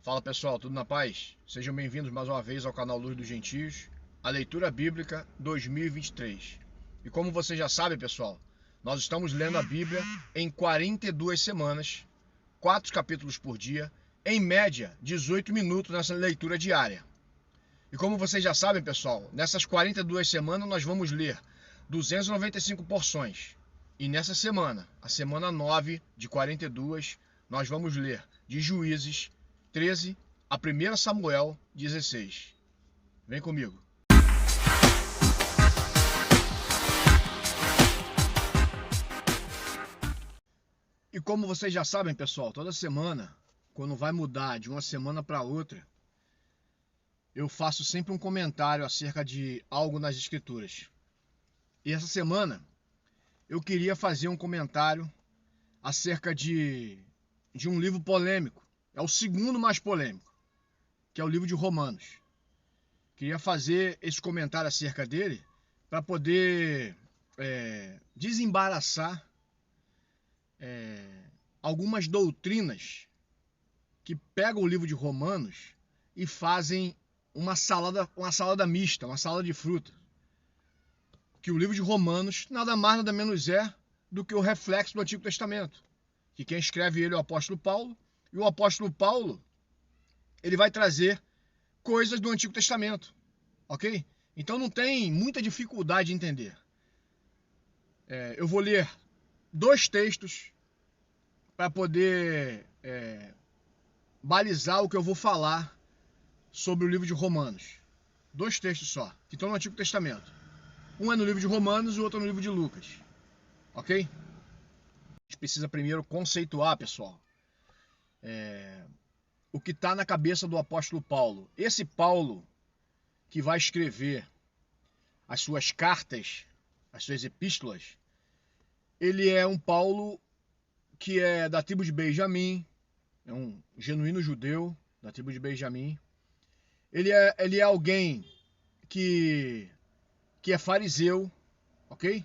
Fala pessoal, tudo na paz? Sejam bem-vindos mais uma vez ao canal Luz dos Gentios, a leitura bíblica 2023. E como vocês já sabem, pessoal, nós estamos lendo a Bíblia em 42 semanas, 4 capítulos por dia, em média 18 minutos nessa leitura diária. E como vocês já sabem, pessoal, nessas 42 semanas nós vamos ler 295 porções. E nessa semana, a semana 9 de 42, nós vamos ler de Juízes 13 a 1 Samuel 16. Vem comigo. E como vocês já sabem, pessoal, toda semana, quando vai mudar de uma semana para outra, eu faço sempre um comentário acerca de algo nas Escrituras. E essa semana, eu queria fazer um comentário acerca de um livro polêmico. É o segundo mais polêmico, que é o livro de Romanos. Queria fazer esse comentário acerca dele para poder desembaraçar algumas doutrinas que pegam o livro de Romanos e fazem uma salada mista, uma salada de fruta. Que o livro de Romanos nada mais nada menos é do que o reflexo do Antigo Testamento. Que quem escreve ele é o apóstolo Paulo, e o apóstolo Paulo, ele vai trazer coisas do Antigo Testamento, ok? Então não tem muita dificuldade de entender. Eu vou ler 2 textos para poder balizar o que eu vou falar sobre o livro de Romanos. 2 textos só, que estão no Antigo Testamento. Um é no livro de Romanos e o outro é no livro de Lucas, ok? A gente precisa primeiro conceituar, pessoal, o que está na cabeça do apóstolo Paulo. Esse Paulo que vai escrever as suas cartas, as suas epístolas, ele é um Paulo que é da tribo de Benjamim, é um genuíno judeu da tribo de Benjamim. Ele é alguém que é fariseu, ok?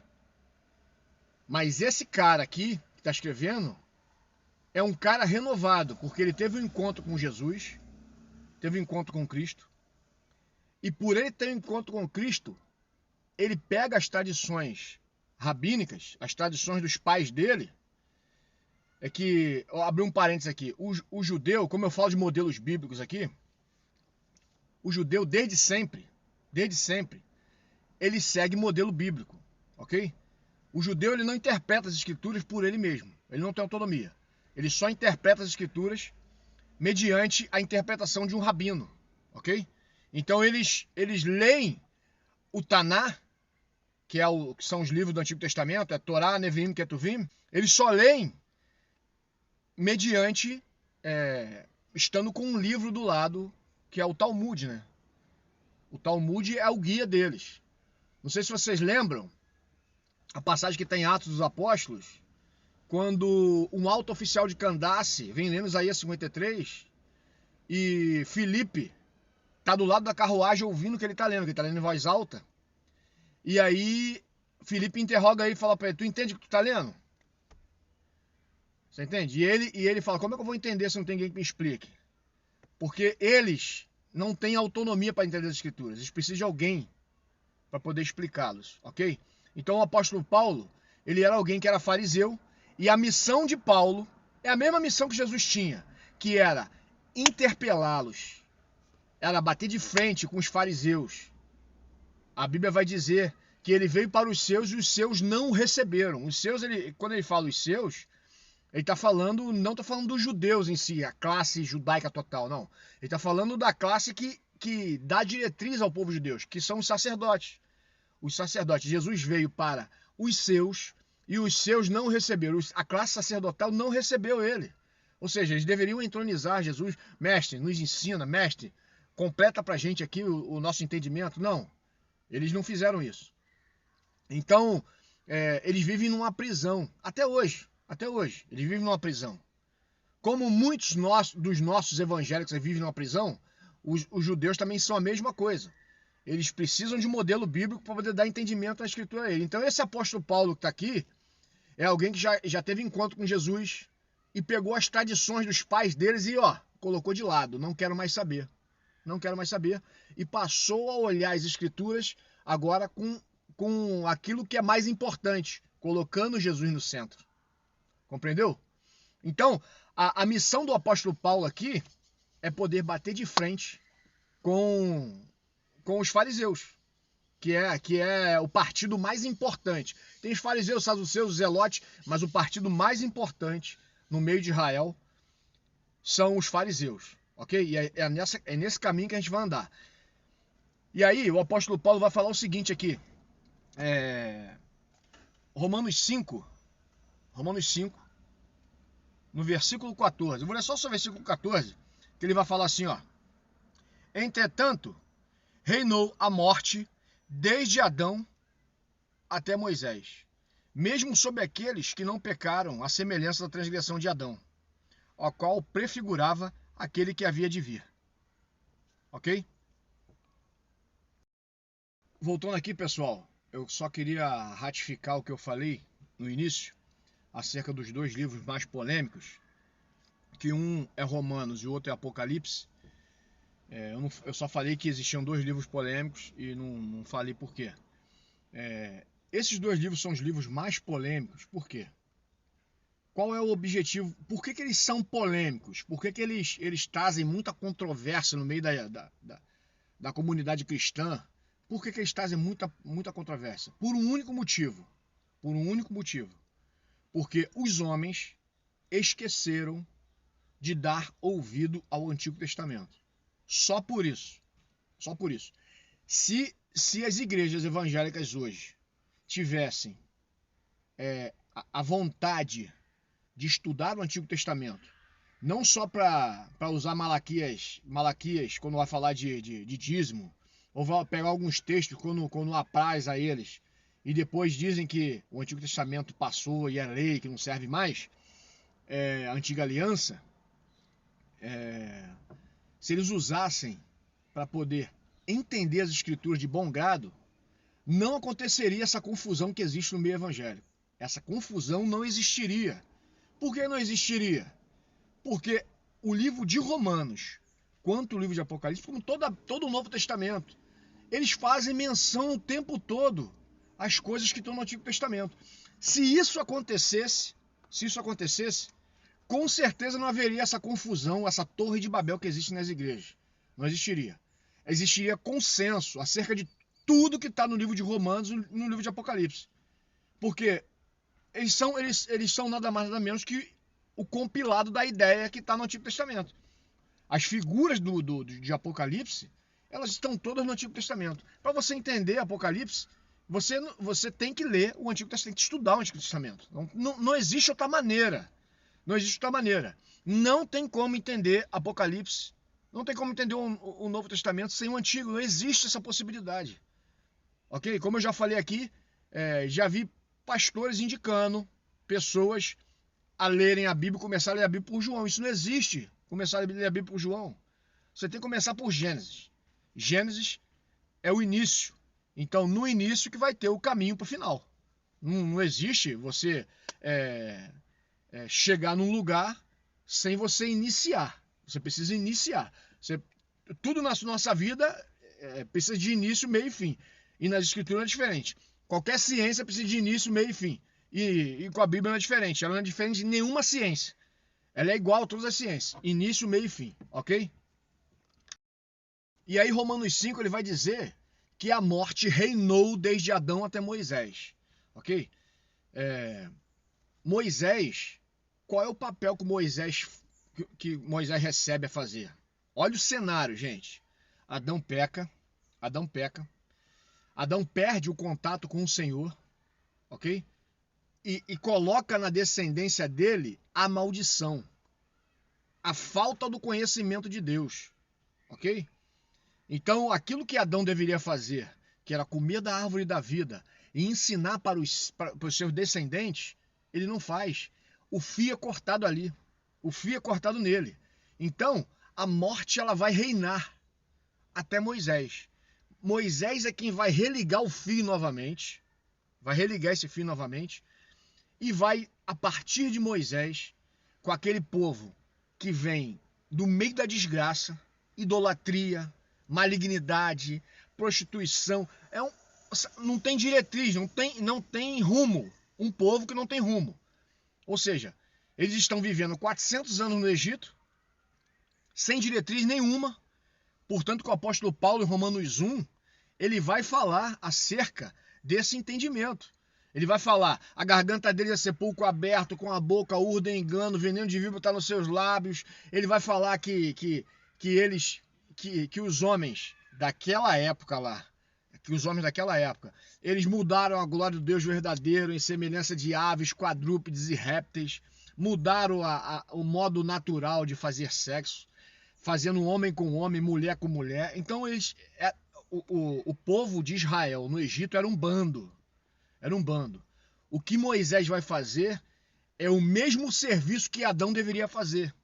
Mas esse cara aqui, que está escrevendo, é um cara renovado, porque ele teve um encontro com Jesus, teve um encontro com Cristo, e por ele ter um encontro com Cristo, ele pega as tradições rabínicas, as tradições dos pais dele. Eu abri um parênteses aqui, o judeu, como eu falo de modelos bíblicos aqui, o judeu desde sempre, ele segue modelo bíblico, ok? O judeu, ele não interpreta as escrituras por ele mesmo, ele não tem autonomia. Ele só interpreta as escrituras mediante a interpretação de um rabino, ok? Então eles leem o Taná, que são os livros do Antigo Testamento, é Torá, Neviim, Ketuvim, eles só leem mediante, estando com um livro do lado, que é o Talmud, né? O Talmud é o guia deles. Não sei se vocês lembram a passagem que tem em Atos dos Apóstolos, quando um alto oficial de Candace vem lendo Isaías 53 e Filipe está do lado da carruagem ouvindo o que ele está lendo, em voz alta. E aí Filipe interroga ele e fala para ele: tu entende o que tu está lendo? Você entende? E ele fala: como é que eu vou entender se não tem ninguém que me explique? Porque eles não têm autonomia para entender as escrituras, eles precisam de alguém para poder explicá-los, ok? Então o apóstolo Paulo, ele era alguém que era fariseu, e a missão de Paulo é a mesma missão que Jesus tinha, que era interpelá-los, era bater de frente com os fariseus. A Bíblia vai dizer que ele veio para os seus e os seus não o receberam. Os seus, quando ele fala os seus, ele está falando, não está falando dos judeus em si, a classe judaica total, não. Ele está falando da classe que dá diretriz ao povo judeu, que são os sacerdotes. Os sacerdotes. Jesus veio para os seus e os seus não receberam. A classe sacerdotal não recebeu ele. Ou seja, eles deveriam entronizar Jesus. Mestre, nos ensina, mestre, completa pra gente aqui o nosso entendimento. Não, eles não fizeram isso. Então, eles vivem numa prisão. Até hoje, eles vivem numa prisão. Como muitos dos nossos evangélicos vivem numa prisão, os judeus também são a mesma coisa. Eles precisam de um modelo bíblico para poder dar entendimento à escritura a ele. Então esse apóstolo Paulo que está aqui é alguém que já teve encontro com Jesus e pegou as tradições dos pais deles e colocou de lado, não quero mais saber. Não quero mais saber. E passou a olhar as escrituras agora com aquilo que é mais importante, colocando Jesus no centro. Compreendeu? Então, a missão do apóstolo Paulo aqui é poder bater de frente com os fariseus, que é o partido mais importante. Tem os fariseus, os saduceus, os zelotes, mas o partido mais importante no meio de Israel são os fariseus, ok? E é nesse caminho que a gente vai andar. E aí, o apóstolo Paulo vai falar o seguinte aqui, Romanos 5, no versículo 14. Eu vou ler só o versículo 14, que ele vai falar assim, ó. Entretanto, reinou a morte desde Adão até Moisés, mesmo sobre aqueles que não pecaram, à semelhança da transgressão de Adão, a qual prefigurava aquele que havia de vir. Ok? Voltando aqui, pessoal, eu só queria ratificar o que eu falei no início, acerca dos dois livros mais polêmicos, que um é Romanos e o outro é Apocalipse. Eu só falei que existiam dois livros polêmicos e não falei por quê. Esses dois livros são os livros mais polêmicos. Por quê? Qual é o objetivo? Por que eles são polêmicos? Por que eles trazem muita controvérsia no meio da comunidade cristã? Por que eles trazem muita controvérsia? Por um único motivo. Porque os homens esqueceram de dar ouvido ao Antigo Testamento. Só por isso. Se as igrejas evangélicas hoje tivessem a vontade de estudar o Antigo Testamento, não só para usar Malaquias quando vai falar de dízimo, ou vai pegar alguns textos quando apraz a eles, e depois dizem que o Antigo Testamento passou e é lei, que não serve mais, a Antiga Aliança, se eles usassem para poder entender as Escrituras de bom grado, não aconteceria essa confusão que existe no meio evangélico. Essa confusão não existiria. Por que não existiria? Porque o livro de Romanos, quanto o livro de Apocalipse, como todo o Novo Testamento, eles fazem menção o tempo todo às coisas que estão no Antigo Testamento. Se isso acontecesse, com certeza não haveria essa confusão, essa torre de Babel que existe nas igrejas. Não existiria. Existiria consenso acerca de tudo que está no livro de Romanos e no livro de Apocalipse. Porque eles são nada mais nada menos que o compilado da ideia que está no Antigo Testamento. As figuras de Apocalipse, elas estão todas no Antigo Testamento. Para você entender Apocalipse, você tem que ler o Antigo Testamento, tem que estudar o Antigo Testamento. Não existe outra maneira. Não tem como entender Apocalipse, não tem como entender o Novo Testamento sem o Antigo. Não existe essa possibilidade. Ok? Como eu já falei aqui, já vi pastores indicando pessoas a lerem a Bíblia, começar a ler a Bíblia por João. Isso não existe, começar a ler a Bíblia por João. Você tem que começar por Gênesis. Gênesis é o início. Então, no início que vai ter o caminho para o final. Não existe você chegar num lugar sem você iniciar. Você precisa iniciar. Tudo na nossa vida precisa de início, meio e fim. E nas escrituras é diferente. Qualquer ciência precisa de início, meio e fim. E com a Bíblia não é diferente. Ela não é diferente de nenhuma ciência. Ela é igual a todas as ciências. Início, meio e fim. Ok? E aí Romanos 5 ele vai dizer que a morte reinou desde Adão até Moisés. Ok? Moisés, qual é o papel que Moisés recebe a fazer? Olha o cenário, gente. Adão peca. Adão perde o contato com o Senhor, ok? E coloca na descendência dele a maldição, a falta do conhecimento de Deus, ok? Então, aquilo que Adão deveria fazer, que era comer da árvore da vida e ensinar para os seus descendentes, ele não faz. O fio é cortado ali, o fio é cortado nele. Então, a morte ela vai reinar até Moisés. Moisés é quem vai religar o fio novamente, vai religar esse fio novamente, e vai, a partir de Moisés, com aquele povo que vem do meio da desgraça, idolatria, malignidade, prostituição. Não tem diretriz, não tem rumo. Um povo que não tem rumo. Ou seja, eles estão vivendo 400 anos no Egito, sem diretriz nenhuma. Portanto, que o apóstolo Paulo, em Romanos 1, ele vai falar acerca desse entendimento. Ele vai falar, a garganta deles é sepulcro aberto, com a boca urda engano, veneno de víbora está nos seus lábios. Ele vai falar que os homens daquela época lá, eles mudaram a glória do Deus verdadeiro em semelhança de aves, quadrúpedes e répteis, mudaram o modo natural de fazer sexo, fazendo homem com homem, mulher com mulher. Então o povo de Israel no Egito era um bando. O que Moisés vai fazer é o mesmo serviço que Adão deveria fazer,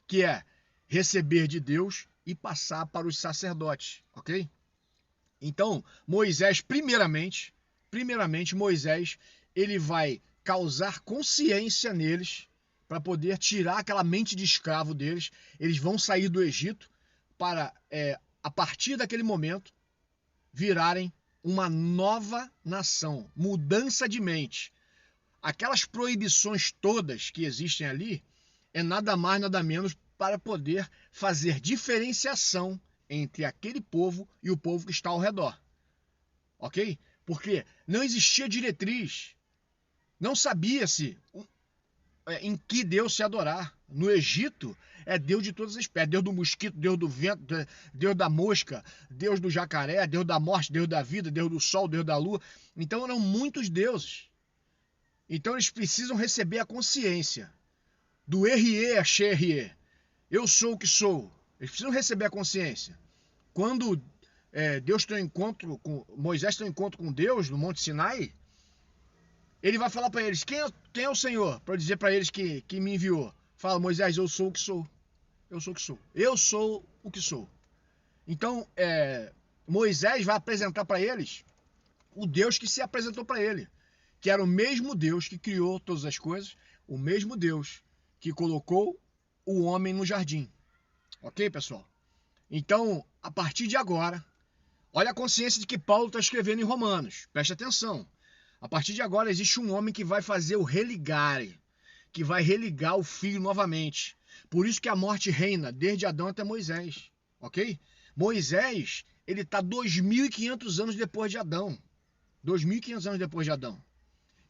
que é receber de Deus e passar para os sacerdotes, ok? Então, Moisés, primeiramente, Moisés, ele vai causar consciência neles para poder tirar aquela mente de escravo deles. Eles vão sair do Egito para, a partir daquele momento, virarem uma nova nação, mudança de mente. Aquelas proibições todas que existem ali é nada mais, nada menos para poder fazer diferenciação entre aquele povo e o povo que está ao redor. Ok? Porque não existia diretriz. Não sabia-se em que Deus se adorar. No Egito é Deus de todas as espécies. Deus do mosquito, Deus do vento, Deus da mosca, Deus do jacaré, Deus da morte, Deus da vida, Deus do sol, Deus da lua. Então eram muitos deuses. Então eles precisam receber a consciência do Erie a Sherie. Eu sou o que sou. Eles precisam receber a consciência. Quando Moisés tem um encontro com Deus no Monte Sinai, ele vai falar para eles, quem é o Senhor? Para dizer para eles que me enviou. Fala, Moisés, eu sou o que sou. Eu sou o que sou. Eu sou o que sou. Então, Moisés vai apresentar para eles o Deus que se apresentou para ele, que era o mesmo Deus que criou todas as coisas, o mesmo Deus que colocou o homem no jardim. Ok, pessoal? Então, a partir de agora, olha a consciência de que Paulo está escrevendo em Romanos. Preste atenção. A partir de agora existe um homem que vai fazer o religare, que vai religar o filho novamente. Por isso que a morte reina desde Adão até Moisés, ok? Moisés, ele está 2.500 anos depois de Adão. 2.500 anos depois de Adão.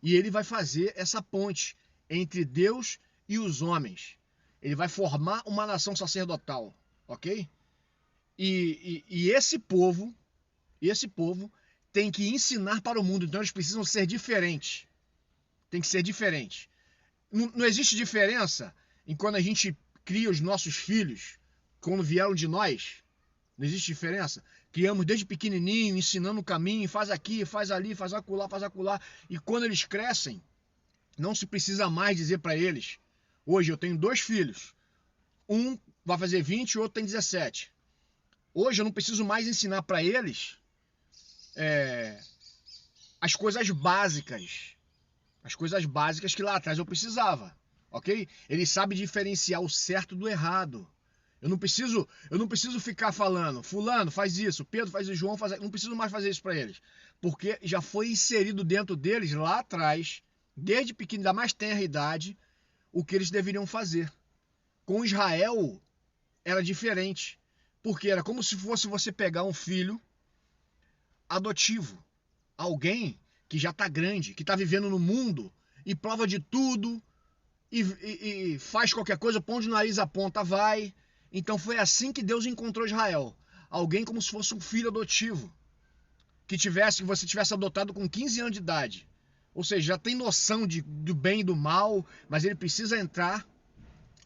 E ele vai fazer essa ponte entre Deus e os homens. Ele vai formar uma nação sacerdotal, ok? E esse povo tem que ensinar para o mundo, então eles precisam ser diferentes. Tem que ser diferente. Não existe diferença em quando a gente cria os nossos filhos, quando vieram de nós. Não existe diferença. Criamos desde pequenininho, ensinando o caminho, faz aqui, faz ali, faz acolá. E quando eles crescem, não se precisa mais dizer para eles. Hoje eu tenho 2 filhos. Um vai fazer 20 e o outro tem 17. Hoje eu não preciso mais ensinar para eles as coisas básicas. As coisas básicas que lá atrás eu precisava, ok? Ele sabe diferenciar o certo do errado. Eu não preciso ficar falando, fulano faz isso, Pedro faz isso, João faz isso. Não preciso mais fazer isso para eles. Porque já foi inserido dentro deles lá atrás, desde pequeno, da mais tenra idade, o que eles deveriam fazer. Com Israel era diferente. Porque era como se fosse você pegar um filho adotivo. Alguém que já está grande, que está vivendo no mundo e prova de tudo e faz qualquer coisa, põe o nariz à ponta, vai. Então foi assim que Deus encontrou Israel. Alguém como se fosse um filho adotivo. Que você tivesse adotado com 15 anos de idade. Ou seja, já tem noção do bem e do mal, mas ele precisa entrar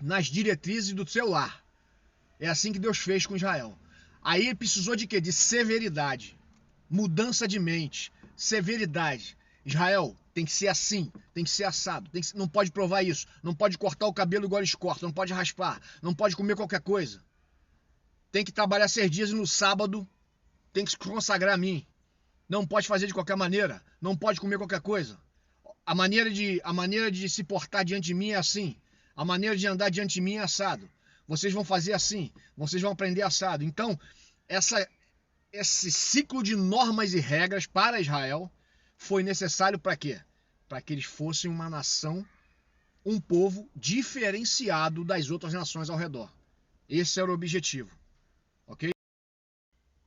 nas diretrizes do seu lar. É assim que Deus fez com Israel. Aí ele precisou de quê? De severidade. Mudança de mente. Severidade. Israel, tem que ser assim, tem que ser assado, não pode provar isso, não pode cortar o cabelo igual eles cortam, não pode raspar, não pode comer qualquer coisa. Tem que trabalhar 6 dias e no sábado tem que se consagrar a mim. Não pode fazer de qualquer maneira, não pode comer qualquer coisa. A maneira de se portar diante de mim é assim, a maneira de andar diante de mim é assado. vocês vão fazer assim, vocês vão aprender assado. Então, esse ciclo de normas e regras para Israel foi necessário para quê? Para que eles fossem uma nação, um povo diferenciado das outras nações ao redor. Esse era o objetivo, ok?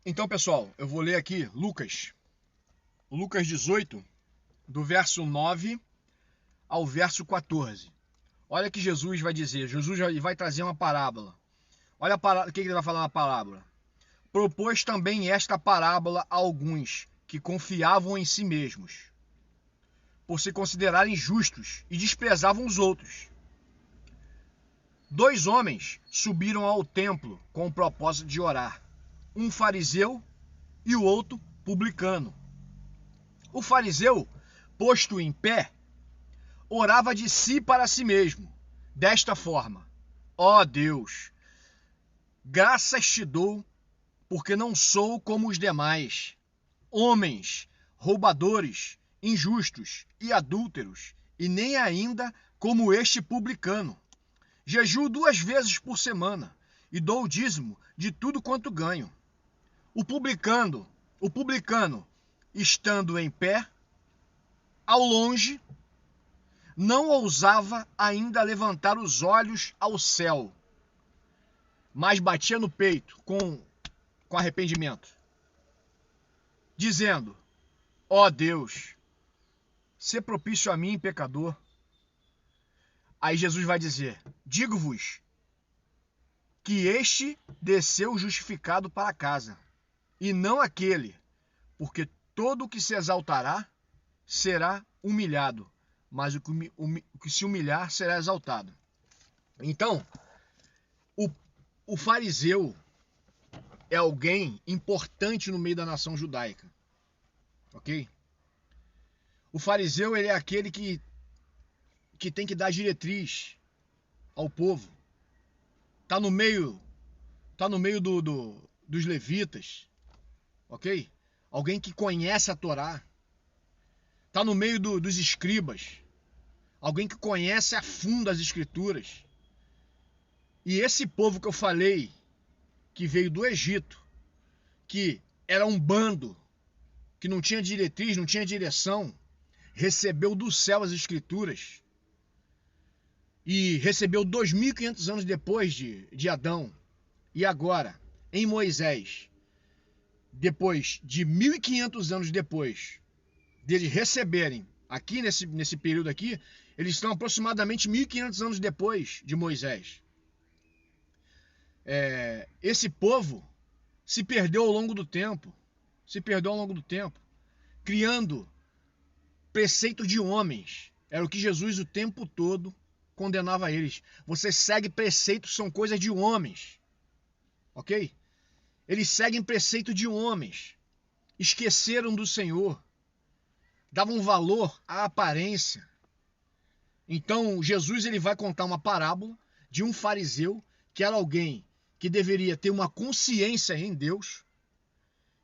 Então, pessoal, eu vou ler aqui Lucas 18, do verso 9 ao verso 14. Olha o que Jesus vai dizer. Jesus vai trazer uma parábola. Olha o que ele vai falar na parábola. Propôs também esta parábola a alguns que confiavam em si mesmos, por se considerarem justos, e desprezavam os outros. 2 homens subiram ao templo com o propósito de orar, um fariseu e o outro publicano. O fariseu, posto em pé, orava de si para si mesmo, desta forma: ó Deus, graças te dou, porque não sou como os demais, homens, roubadores, injustos e adúlteros, e nem ainda como este publicano. Jejuo 2 vezes por semana e dou o dízimo de tudo quanto ganho. O publicano, estando em pé, ao longe, não ousava ainda levantar os olhos ao céu, mas batia no peito com arrependimento, dizendo: ó Deus, sê propício a mim, pecador. Aí Jesus vai dizer: digo-vos que este desceu justificado para casa, e não aquele, porque todo o que se exaltará será humilhado, mas o que se humilhar será exaltado. Então, o fariseu é alguém importante no meio da nação judaica, ok? O fariseu, ele é aquele que tem que dar diretriz ao povo. Tá no meio dos levitas, ok? Alguém que conhece a Torá. Tá no meio dos escribas. Alguém que conhece a fundo as escrituras. E esse povo que eu falei, que veio do Egito, que era um bando, que não tinha diretriz, não tinha direção, recebeu do céu as escrituras e recebeu 2.500 anos depois de Adão. E agora, em Moisés, depois de 1.500 anos depois deles receberem, aqui nesse período aqui, eles estão aproximadamente 1.500 anos depois de Moisés. Esse povo se perdeu ao longo do tempo, criando preceito de homens. Era o que Jesus o tempo todo condenava eles. Você segue preceitos, são coisas de homens, ok? Eles seguem preceito de homens, esqueceram do Senhor, davam valor à aparência. Então Jesus, ele vai contar uma parábola de um fariseu que era alguém que deveria ter uma consciência em Deus,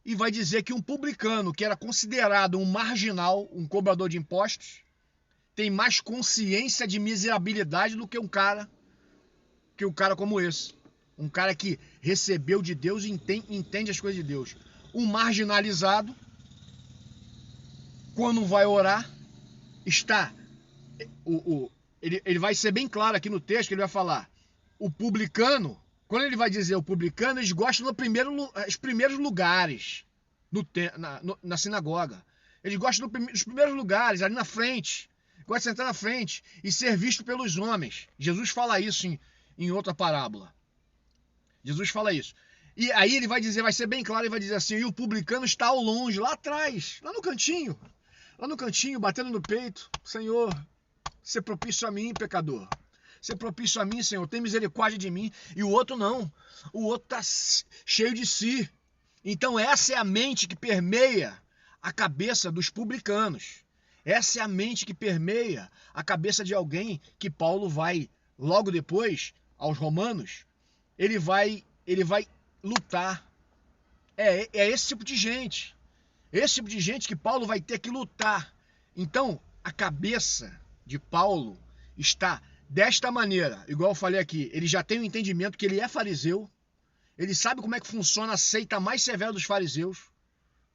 e vai dizer que um publicano, que era considerado um marginal, um cobrador de impostos, tem mais consciência de miserabilidade do que um cara como esse. Um cara que recebeu de Deus e entende as coisas de Deus. Um marginalizado, quando vai orar, ele vai ser bem claro aqui no texto, que ele vai falar: o publicano, quando ele vai dizer o publicano, eles gostam dos primeiros lugares na sinagoga. Eles gostam dos primeiros lugares, ali na frente. Gostam de sentar na frente e ser visto pelos homens. Jesus fala isso em outra parábola. Jesus fala isso. E aí ele vai dizer, vai ser bem claro, ele vai dizer assim: e o publicano está ao longe, lá atrás, lá no cantinho, batendo no peito: Senhor, ser propício a mim, pecador. Ser propício a mim, Senhor, tem misericórdia de mim. E o outro não. O outro está cheio de si. Então essa é a mente que permeia a cabeça dos publicanos. Essa é a mente que permeia a cabeça de alguém que Paulo vai, logo depois, aos Romanos, ele vai lutar. É esse tipo de gente. Esse tipo de gente que Paulo vai ter que lutar. Então, a cabeça de Paulo está desta maneira, igual eu falei aqui, ele já tem o entendimento que ele é fariseu, ele sabe como é que funciona a seita mais severa dos fariseus,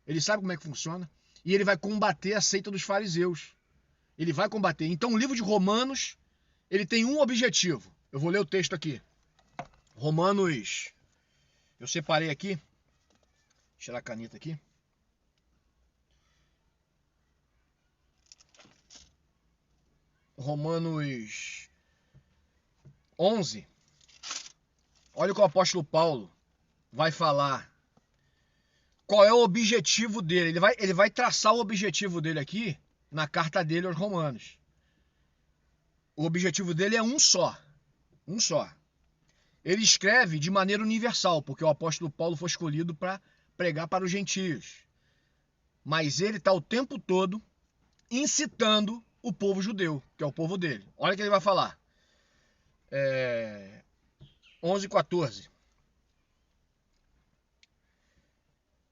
ele sabe como é que funciona, e ele vai combater a seita dos fariseus. Ele vai combater. Então o livro de Romanos, ele tem um objetivo. Eu vou ler o texto aqui. Romanos, eu separei aqui, deixa eu tirar a caneta aqui. Romanos 11. Olha o que o apóstolo Paulo vai falar. Qual é o objetivo dele? Ele vai traçar o objetivo dele aqui na carta dele aos Romanos. O objetivo dele é um só. Um só. Ele escreve de maneira universal, porque o apóstolo Paulo foi escolhido para pregar para os gentios. Mas ele está o tempo todo incitando o povo judeu, que é o povo dele. Olha o que ele vai falar. 11:14.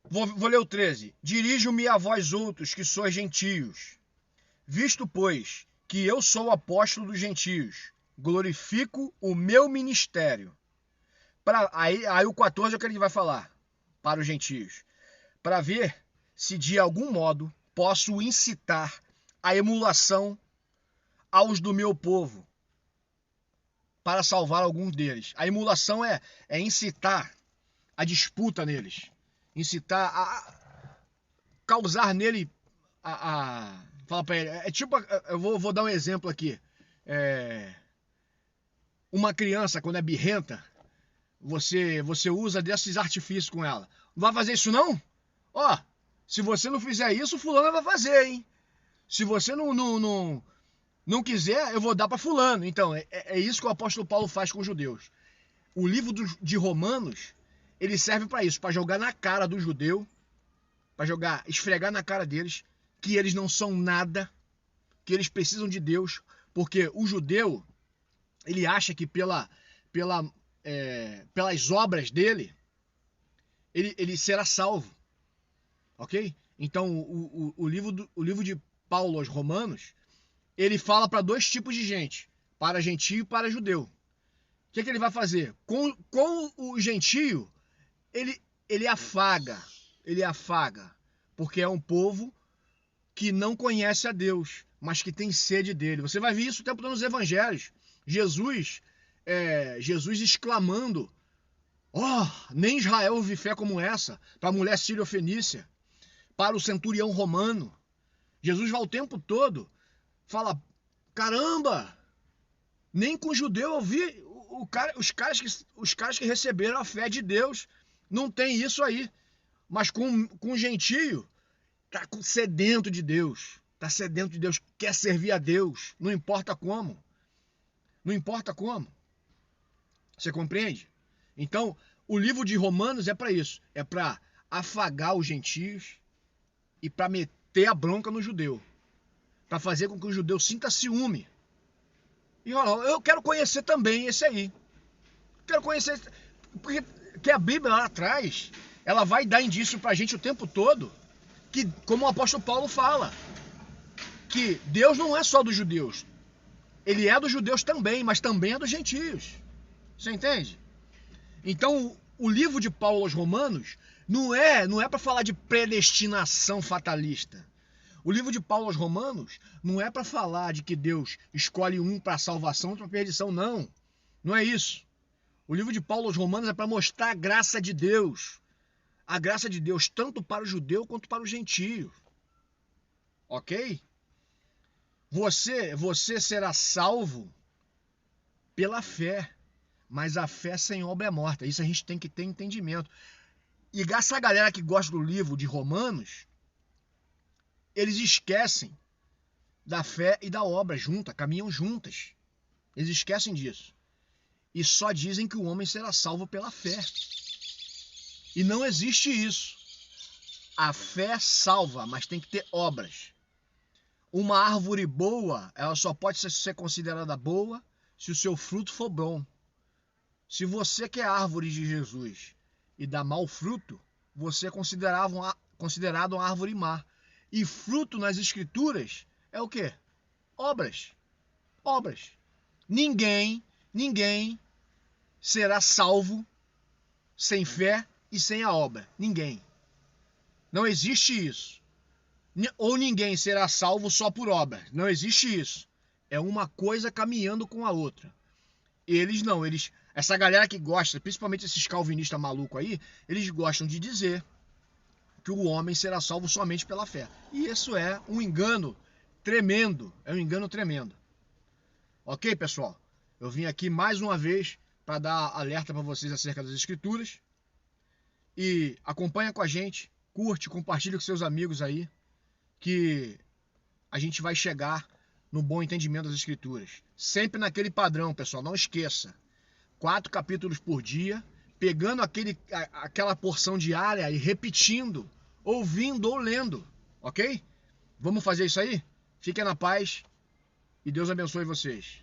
Vou ler o 13. Dirijo-me a vós outros, que sois gentios. Visto, pois, que eu sou apóstolo dos gentios, glorifico o meu ministério. Aí o 14 é o que ele vai falar para os gentios. Para ver se de algum modo posso incitar a emulação aos do meu povo, para salvar alguns deles. A emulação é incitar a disputa neles. Incitar a causar nele fala para ele, é tipo, eu vou dar um exemplo aqui. Uma criança, quando é birrenta, você usa desses artifícios com ela. Não vai fazer isso não? Ó, se você não fizer isso, fulano vai fazer, hein? Se você não quiser, eu vou dar para fulano. Então, é isso que o apóstolo Paulo faz com os judeus. O livro de Romanos, ele serve para isso, para jogar na cara do judeu, para esfregar na cara deles que eles não são nada, que eles precisam de Deus, porque o judeu, ele acha que pelas obras dele, ele será salvo, ok? Então, o livro de Paulo aos Romanos, ele fala para dois tipos de gente, para gentio e para judeu. O que ele vai fazer? Com o gentio, ele afaga, porque é um povo que não conhece a Deus, mas que tem sede dele. Você vai ver isso o tempo todo nos evangelhos. Jesus exclamando, nem Israel houve fé como essa, para a mulher sírio-fenícia, para o centurião romano. Jesus vai o tempo todo, fala, caramba, nem com judeu eu vi os caras que receberam a fé de Deus, não tem isso aí. Mas com gentio, tá sedento de Deus, quer servir a Deus, não importa como. Você compreende? Então, o livro de Romanos é para isso, é para afagar os gentios e para meter a bronca no judeu, para fazer com que o judeu sinta ciúme. E eu quero conhecer também esse aí. Quero conhecer, porque a Bíblia lá atrás, ela vai dar indício pra gente o tempo todo, que, como o apóstolo Paulo fala, que Deus não é só dos judeus. Ele é dos judeus também, mas também é dos gentios. Você entende? Então, o livro de Paulo aos Romanos não é para falar de predestinação fatalista. O livro de Paulo aos Romanos não é para falar de que Deus escolhe um para salvação e outro para perdição, não. Não é isso. O livro de Paulo aos Romanos é para mostrar a graça de Deus. A graça de Deus tanto para o judeu quanto para o gentio. Ok? Você será salvo pela fé. Mas a fé sem obra é morta. Isso a gente tem que ter entendimento. E essa galera que gosta do livro de Romanos, eles esquecem da fé e da obra caminham juntas. Eles esquecem disso. E só dizem que o homem será salvo pela fé. E não existe isso. A fé salva, mas tem que ter obras. Uma árvore boa, ela só pode ser considerada boa se o seu fruto for bom. Se você quer árvore de Jesus e dá mau fruto, você é considerado uma árvore má. E fruto nas escrituras é o quê? Obras. Ninguém será salvo sem fé e sem a obra. Ninguém. Não existe isso. Ou ninguém será salvo só por obra. Não existe isso. É uma coisa caminhando com a outra. Eles não, essa galera que gosta, principalmente esses calvinistas malucos aí, eles gostam de dizer que o homem será salvo somente pela fé. E isso é um engano tremendo. É um engano tremendo. Ok, pessoal? Eu vim aqui mais uma vez para dar alerta para vocês acerca das escrituras. E acompanha com a gente, curte, compartilha com seus amigos aí, que a gente vai chegar no bom entendimento das escrituras. Sempre naquele padrão, pessoal, não esqueça. 4 capítulos por dia, pegando aquela porção diária e repetindo, ouvindo ou lendo, ok? Vamos fazer isso aí? Fiquem na paz e Deus abençoe vocês.